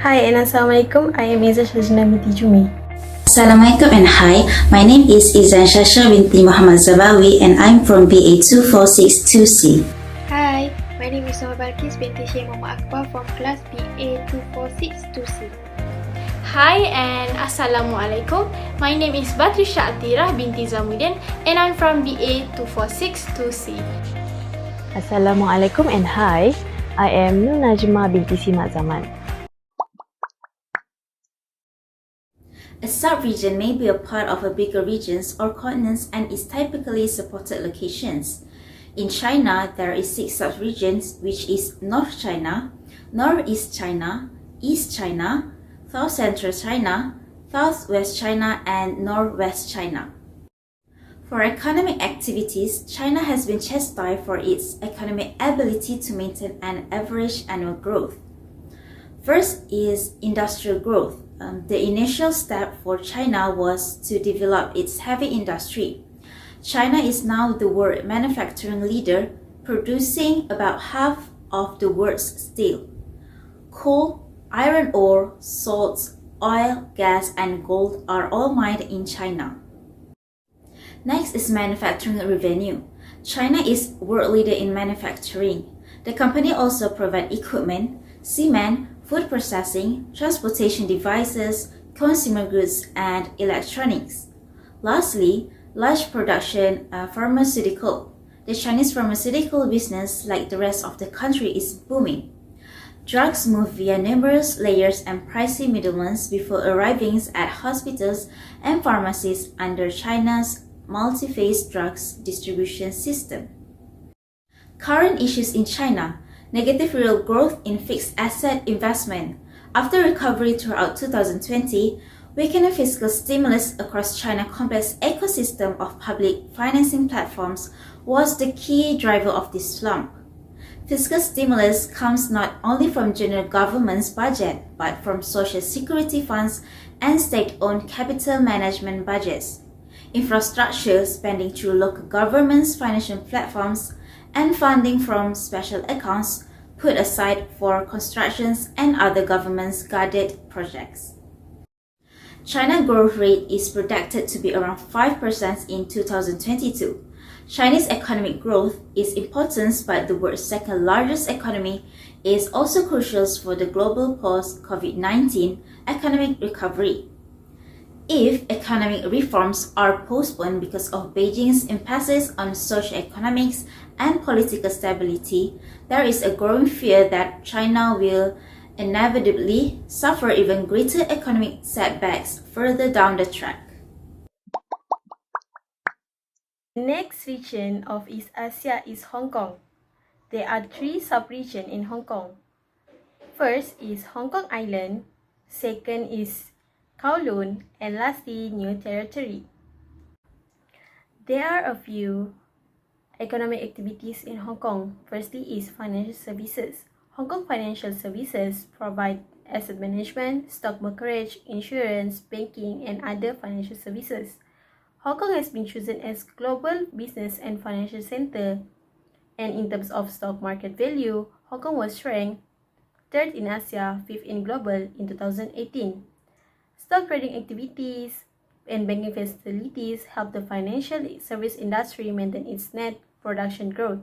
Hi and Assalamualaikum. I am Izzah Shajna binti Jumi. Assalamualaikum and hi, my name is Izan Shasha binti Muhammad Zabawi and I'm from BA2462C. Hi, my name is Noor Balkis binti Syekh Muhammad Akbar from class BA2462C. Hi and Assalamualaikum. My name is Batrisha Atirah binti Zamuddin and I'm from BA2462C. Assalamualaikum and hi, I am Nur Najma binti Simat Zaman. A sub-region may be a part of a bigger regions or continents and is typically supported locations. In China, there is 6 sub-regions, which is North China, Northeast China, East China, South Central China, Southwest China, and Northwest China. For economic activities, China has been chastised for its economic ability to maintain an average annual growth. First is industrial growth. The initial step for China was to develop its heavy industry. China is now the world manufacturing leader, producing about half of the world's steel. Coal, iron ore, salts, oil, gas, and gold are all mined in China. Next is manufacturing revenue. China is world leader in manufacturing. The company also provides equipment, cement, food processing, transportation devices, consumer goods, and electronics. Lastly, large production pharmaceutical. The Chinese pharmaceutical business, like the rest of the country, is booming. Drugs move via numerous layers and pricey middlemen before arriving at hospitals and pharmacies under China's multi-phase drugs distribution system. Current issues in China: negative real growth in fixed asset investment. After recovery throughout 2020, weakening fiscal stimulus across China's complex ecosystem of public financing platforms was the key driver of this slump. Fiscal stimulus comes not only from general government's budget, but from social security funds and state-owned capital management budgets. Infrastructure spending through local governments' financial platforms and funding from special accounts put aside for constructions and other governments' guided projects. China's growth rate is projected to be around 5% in 2022. Chinese economic growth is important, but the world's second largest economy is also crucial for the global post-COVID-19 economic recovery. If economic reforms are postponed because of Beijing's emphasis on socio-economics and political stability, there is a growing fear that China will inevitably suffer even greater economic setbacks further down the track. The next region of East Asia is Hong Kong. There are 3 sub-regions in Hong Kong. First is Hong Kong Island, second is Kowloon, and lastly New Territory. There are a few economic activities in Hong Kong. Firstly is financial services. Hong Kong Financial Services provide asset management, stock brokerage, insurance, banking, and other financial services. Hong Kong has been chosen as global business and financial center, and in terms of stock market value, Hong Kong was ranked 3rd in Asia, 5th in global in 2018. Stock trading activities and banking facilities help the financial service industry maintain its net production growth.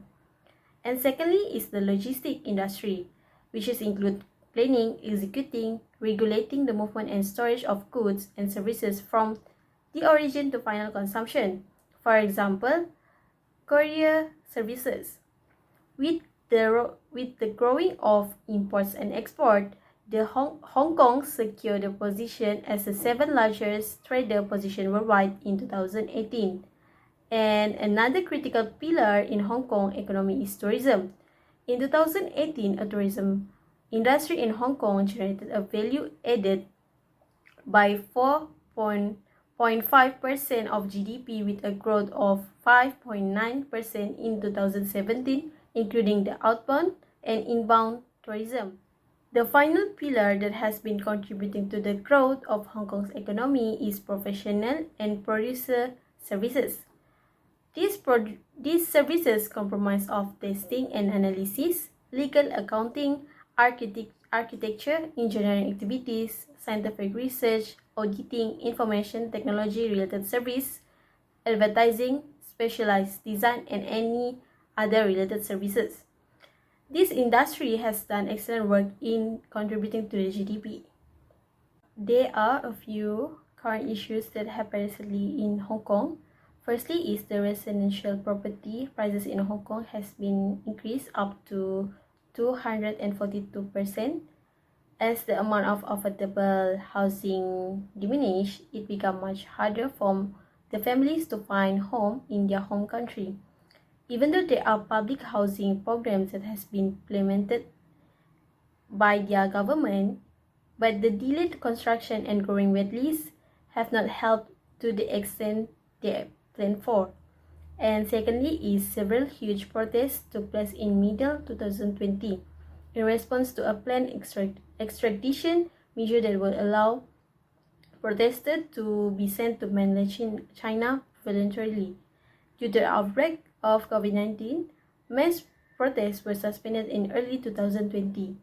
And secondly is the logistic industry, which include planning, executing, regulating the movement and storage of goods and services from the origin to final consumption. For example, courier services. With the growing of imports and export, the Hong Kong secured the position as the 7th largest trader position worldwide in 2018. And another critical pillar in Hong Kong economy is tourism. In 2018, a tourism industry in Hong Kong generated a value added by 4.5% of GDP with a growth of 5.9% in 2017, including the outbound and inbound tourism. The final pillar that has been contributing to the growth of Hong Kong's economy is professional and producer services. These services comprise of testing and analysis, legal accounting, architecture, engineering activities, scientific research, auditing, information technology related service, advertising, specialized design, and any other related services. This industry has done excellent work in contributing to the GDP. There are a few current issues that happen recently in Hong Kong. Firstly is the residential property prices in Hong Kong has been increased up to 242%. As the amount of affordable housing diminished, it became much harder for the families to find home in their home country. Even though there are public housing programs that has been implemented by their government, but the delayed construction and growing wait lists have not helped to the extent they planned for. And secondly is several huge protests took place in middle 2020 in response to a planned extradition measure that will allow protesters to be sent to mainland China voluntarily. Due to the outbreak of COVID-19, mass protests were suspended in early 2020.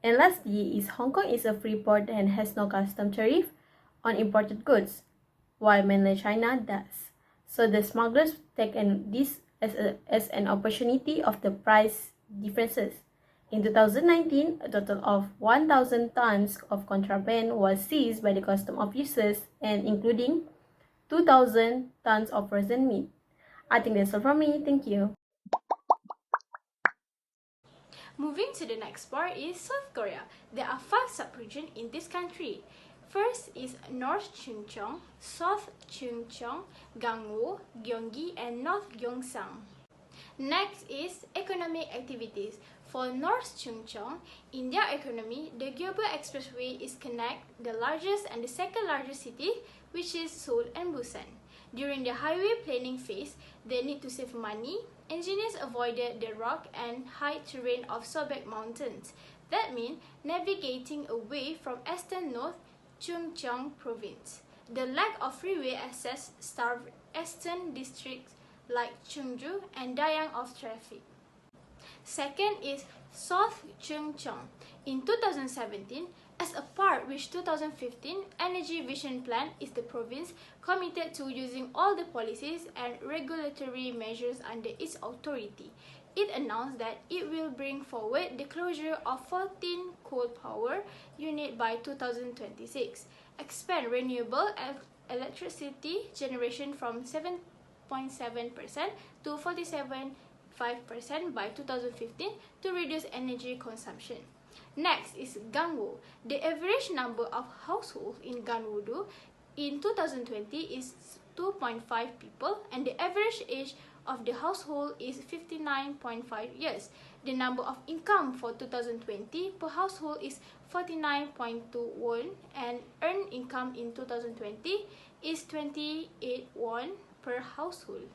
And lastly is Hong Kong is a free port and has no custom tariff on imported goods, while mainland China does. So the smugglers take this as an opportunity of the price differences. In 2019, a total of 1,000 tons of contraband was seized by the custom officers, and including 2,000 tons of frozen meat. I think that's all from me. Thank you. Moving to the next part is South Korea. There are 5 sub-regions in this country. First is North Chungcheong, South Chungcheong, Gangwon, Gyeonggi, and North Gyeongsang. Next is economic activities. For North Chungcheong, in their economy, the Gyeobu Expressway is connect the largest and the second largest city, which is Seoul and Busan. During the highway planning phase, they need to save money. Engineers avoided the rock and high terrain of Sobek Mountains. That means navigating away from eastern North Chungcheong province. The lack of freeway access starved eastern districts like Chungju and Dayang of traffic. Second is South Chungcheong. In 2017, as a part which 2015 Energy Vision Plan is the province committed to using all the policies and regulatory measures under its authority. It announced that it will bring forward the closure of 14 coal power units by 2026, expand renewable electricity generation from 7.7% to 47.5% by 2015 to reduce energy consumption. Next is Gangwon. The average number of households in Gangwon in 2020 is 2.5 people, and the average age of the household is 59.5 years. The number of income for 2020 per household is 49.2 won, and earned income in 2020 is 28 won per household.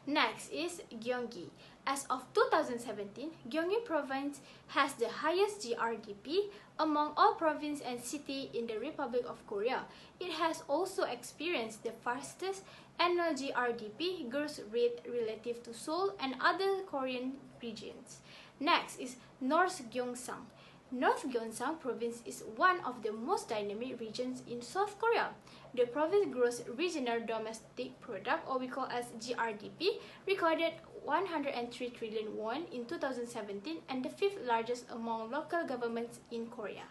Next is Gyeonggi. As of 2017, Gyeonggi province has the highest GRDP among all provinces and cities in the Republic of Korea. It has also experienced the fastest annual GRDP growth rate relative to Seoul and other Korean regions. Next is North Gyeongsang. North Gyeongsang province is one of the most dynamic regions in South Korea. The province gross regional domestic product, or we call as GRDP, recorded 103 trillion won in 2017 and the 5th largest among local governments in Korea.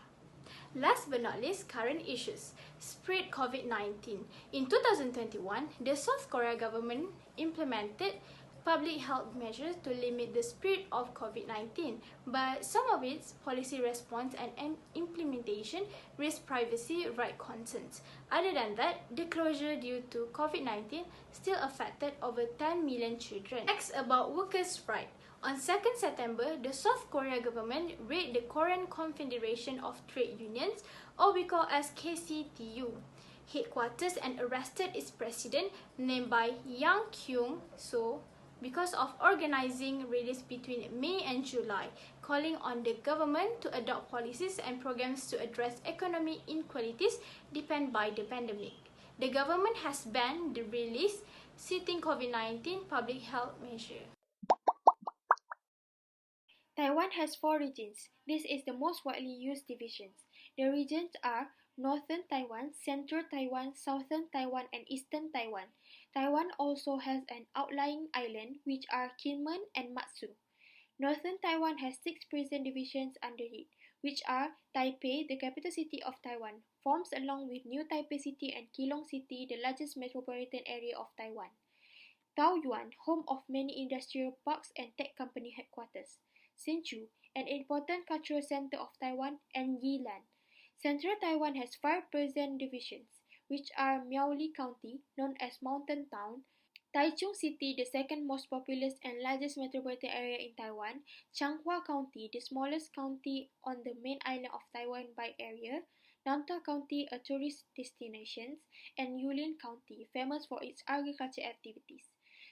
Last but not least, current issues. Spread COVID-19. In 2021, the South Korea government implemented public health measures to limit the spread of COVID-19, but some of its policy response and implementation raised privacy right concerns. Other than that, the closure due to COVID-19 still affected over 10 million children. Next, about workers' rights. On 2nd September, the South Korea government raided the Korean Confederation of Trade Unions, or we call as KCTU, headquarters and arrested its president, named by Yang Kyung-so, because of organizing rallies between May and July, calling on the government to adopt policies and programs to address economic inequalities deepened by the pandemic. The government has banned the rallies, citing COVID-19 public health measures. Taiwan has 4 regions. This is the most widely used divisions. The regions are Northern Taiwan, Central Taiwan, Southern Taiwan, and Eastern Taiwan. Taiwan also has an outlying island, which are Kinmen and Matsu. Northern Taiwan has 6 prison divisions under it, which are Taipei, the capital city of Taiwan, forms along with New Taipei City and Keelung City, the largest metropolitan area of Taiwan. Taoyuan, home of many industrial parks and tech company headquarters. Hsinchu, an important cultural center of Taiwan, and Yilan. Central Taiwan has 5 prison divisions, which are Miaoli County, known as Mountain Town, Taichung City, the second most populous and largest metropolitan area in Taiwan, Changhua County, the smallest county on the main island of Taiwan by area, Nantou County, a tourist destination, and Yulin County, famous for its agriculture activities.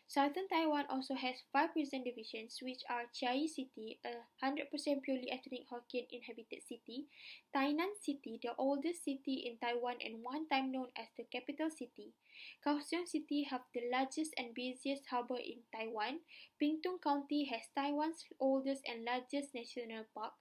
Southern Taiwan also has 5 prison divisions, which are Chiayi City, a 100% purely ethnic Hokkien inhabited city, Tainan City, the oldest city in Taiwan and one time known as the capital city, Kaohsiung City has the largest and busiest harbor in Taiwan, Pingtung County has Taiwan's oldest and largest national park,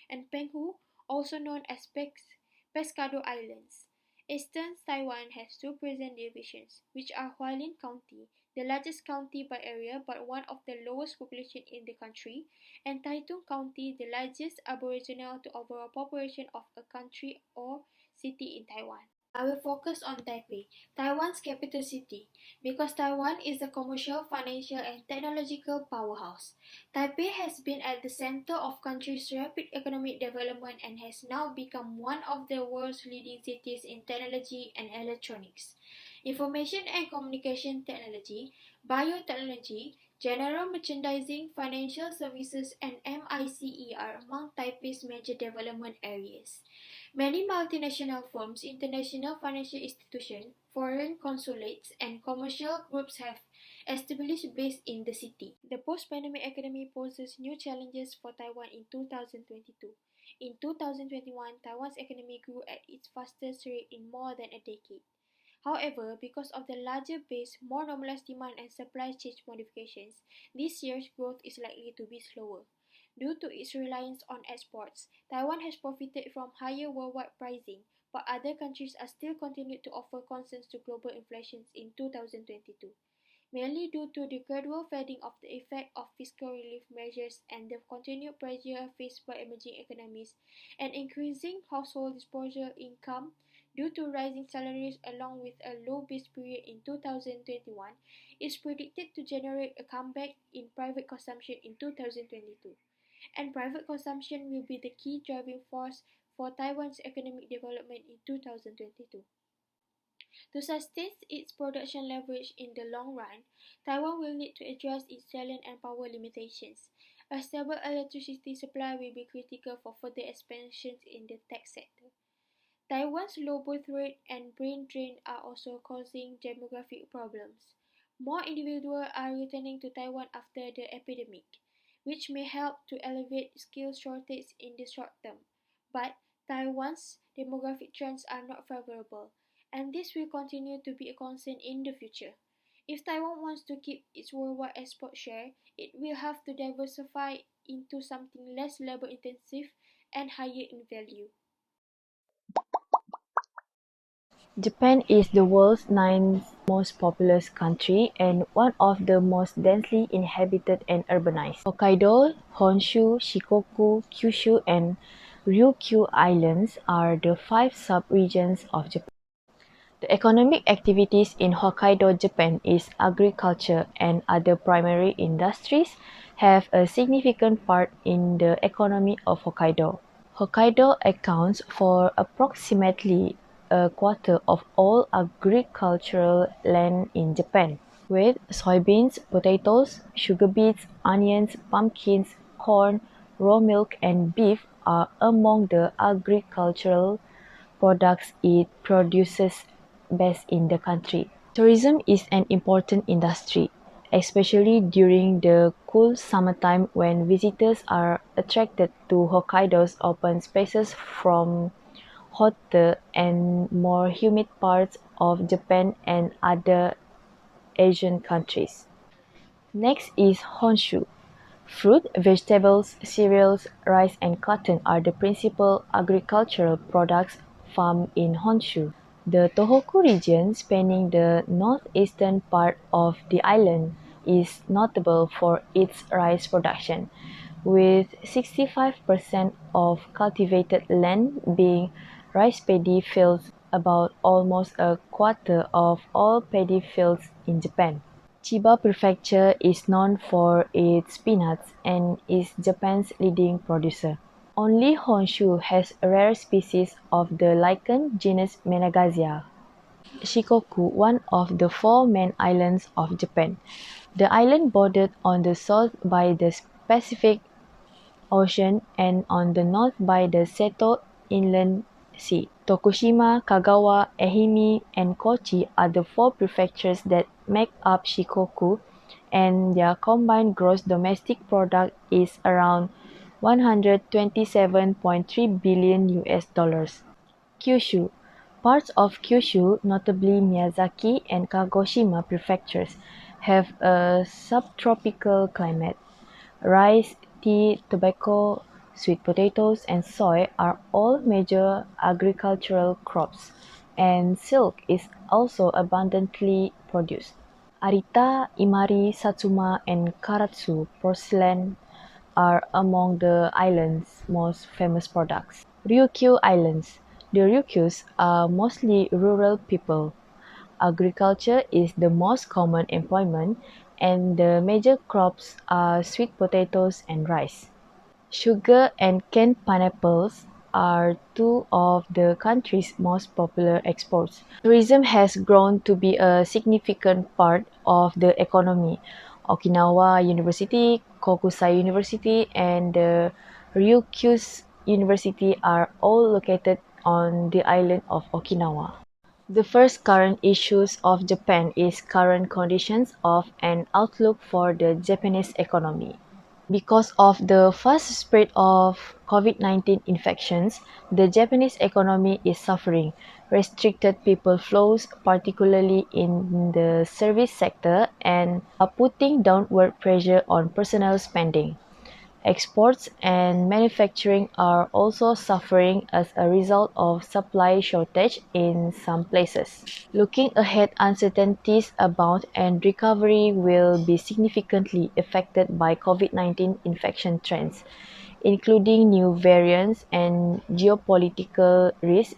and Penghu, also known as Pescado Islands. Eastern Taiwan has 2 prison divisions, which are Hualien County, the largest county by area but one of the lowest population in the country, and Taitung County, the largest aboriginal to overall population of a country or city in Taiwan. I will focus on Taipei, Taiwan's capital city, because Taiwan is a commercial, financial, and technological powerhouse. Taipei has been at the center of country's rapid economic development and has now become one of the world's leading cities in technology and electronics, information and communication technology, biotechnology, general merchandising, financial services, and MICE are among Taipei's major development areas. Many multinational firms, international financial institutions, foreign consulates, and commercial groups have established base in the city. The post-pandemic economy poses new challenges for Taiwan in 2022. In 2021, Taiwan's economy grew at its fastest rate in more than a decade. However, because of the larger base, more normalized demand and supply chain modifications, this year's growth is likely to be slower. Due to its reliance on exports, Taiwan has profited from higher worldwide pricing, but other countries are still continued to offer concerns to global inflation in 2022, mainly due to the gradual fading of the effect of fiscal relief measures and the continued pressure faced by emerging economies, and increasing household disposable income due to rising salaries along with a low base period in 2021 is predicted to generate a comeback in private consumption in 2022. And private consumption will be the key driving force for Taiwan's economic development in 2022. To sustain its production leverage in the long run, Taiwan will need to address its talent and power limitations. A stable electricity supply will be critical for further expansions in the tech sector. Taiwan's low birth rate and brain drain are also causing demographic problems. More individuals are returning to Taiwan after the epidemic, which may help to alleviate skill shortage in the short term. But Taiwan's demographic trends are not favorable, and this will continue to be a concern in the future. If Taiwan wants to keep its worldwide export share, it will have to diversify into something less labor intensive and higher in value. Japan is the world's ninth most populous country and one of the most densely inhabited and urbanized. Hokkaido, Honshu, Shikoku, Kyushu, and Ryukyu Islands are the 5 sub-regions of Japan. The economic activities in Hokkaido, Japan is agriculture and other primary industries have a significant part in the economy of Hokkaido. Hokkaido accounts for approximately a quarter of all agricultural land in Japan, with soybeans, potatoes, sugar beets, onions, pumpkins, corn, raw milk, and beef are among the agricultural products it produces best in the country. Tourism is an important industry, especially during the cool summertime when visitors are attracted to Hokkaido's open spaces from hotter and more humid parts of Japan and other Asian countries. Next is Honshu. Fruit, vegetables, cereals, rice and cotton are the principal agricultural products farmed in Honshu. The Tohoku region, spanning the northeastern part of the island, is notable for its rice production, with 65% of cultivated land being rice paddy fields, about almost a quarter of all paddy fields in Japan. Chiba Prefecture is known for its peanuts and is Japan's leading producer. Only Honshu has a rare species of the lichen genus Menagasia. Shikoku, one of the four main islands of Japan. The island bordered on the south by the Pacific Ocean and on the north by the Seto Inland Sea. Tokushima, Kagawa, Ehime, and Kochi are the four prefectures that make up Shikoku, and their combined gross domestic product is around 127.3 billion US dollars. Kyushu. Parts of Kyushu, notably Miyazaki and Kagoshima prefectures, have a subtropical climate. Rice, tea, tobacco, sweet potatoes, and soy are all major agricultural crops, and silk is also abundantly produced. Arita, Imari, Satsuma, and Karatsu porcelain are among the island's most famous products. Ryukyu Islands. The Ryukyus are mostly rural people. Agriculture is the most common employment, and the major crops are sweet potatoes and rice. Sugar and canned pineapples are two of the country's most popular exports. Tourism has grown to be a significant part of the economy. Okinawa University, Kokusai University, and the Ryukyu University are all located on the island of Okinawa. The first current issues of Japan is current conditions of and outlook for the Japanese economy. Because of the fast spread of COVID-19 infections, the Japanese economy is suffering restricted people flows, particularly in the service sector, and are putting downward pressure on personal spending. Exports and manufacturing are also suffering as a result of supply shortage in some places. Looking ahead, uncertainties abound and recovery will be significantly affected by COVID-19 infection trends, including new variants and geopolitical risks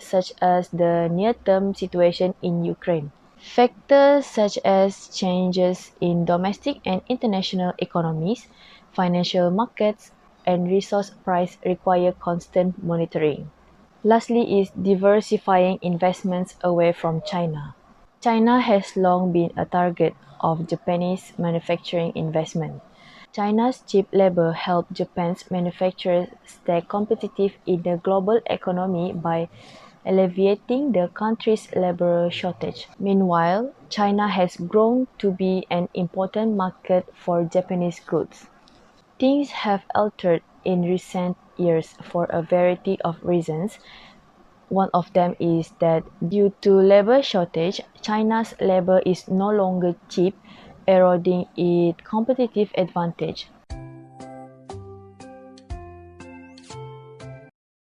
such as the near-term situation in Ukraine. Factors such as changes in domestic and international economies, financial markets, and resource price require constant monitoring. Lastly is diversifying investments away from China. China has long been a target of Japanese manufacturing investment. China's cheap labor helped Japan's manufacturers stay competitive in the global economy by alleviating the country's labor shortage. Meanwhile, China has grown to be an important market for Japanese goods. Things have altered in recent years for a variety of reasons. One of them is that due to labor shortage, China's labor is no longer cheap, eroding its competitive advantage.